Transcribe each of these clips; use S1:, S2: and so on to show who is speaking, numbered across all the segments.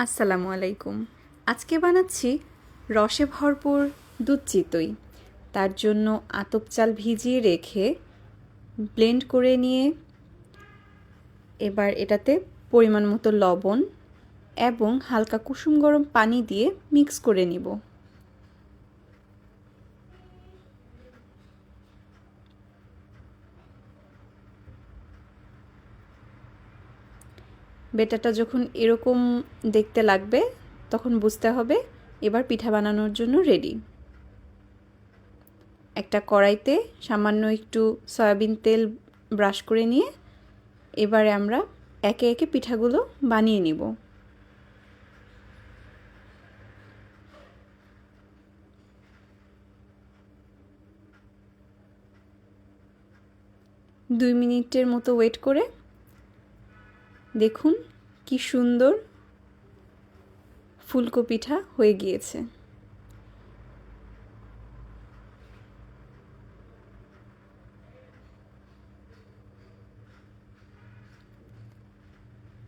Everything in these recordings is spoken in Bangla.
S1: আসসালামু আলাইকুম। আজকে বানাচ্ছি রসে ভরপুর দুধ চিতই। তার জন্য আতপ চাল ভিজিয়ে রেখে ব্লেন্ড করে নিয়ে এবার এটাতে পরিমাণ মতো লবণ এবং হালকা কুসুম গরম পানি দিয়ে মিক্স করে নিব। বেটাটা যখন এরকম দেখতে লাগবে তখন বুঝতে হবে এবার পিঠা বানানোর জন্য রেডি। একটা কড়াইতে সামান্য একটু সয়াবিন তেল ব্রাশ করে নিয়ে এবারে আমরা একে একে পিঠাগুলো বানিয়ে নিব। দুই মিনিটের মতো ওয়েট করে দেখুন কি সুন্দর ফুলকো পিঠা হয়ে গিয়েছে।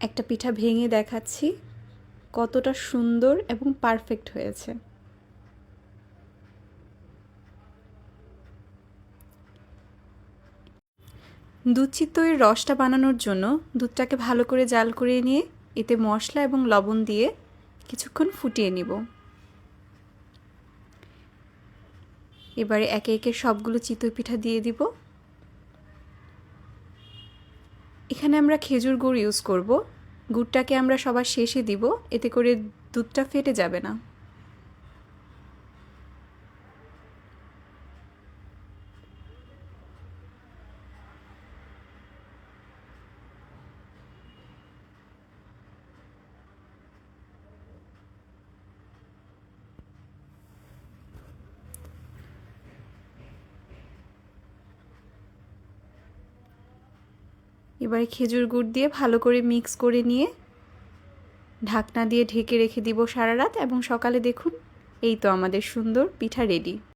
S1: একটা পিঠা ভেঙে দেখাচ্ছি কতটা সুন্দর এবং পারফেক্ট হয়েছে। দুধ চিতইয়ের রসটা বানানোর জন্য দুধটাকে ভালো করে জাল করে নিয়ে এতে মশলা এবং লবণ দিয়ে কিছুক্ষণ ফুটিয়ে নিব। এবারে একে একে সবগুলো চিতই পিঠা দিয়ে দিব। এখানে আমরা খেজুর গুড় ইউজ করব। গুড়টাকে আমরা সবার শেষে দিব, এতে করে দুধটা ফেটে যাবে না। এবারে খেজুর গুড় দিয়ে ভালো করে মিক্স করে নিয়ে ঢাকনা দিয়ে ঢেকে রেখে দিব সারা রাত, এবং সকালে দেখুন এই তো আমাদের সুন্দর পিঠা রেডি।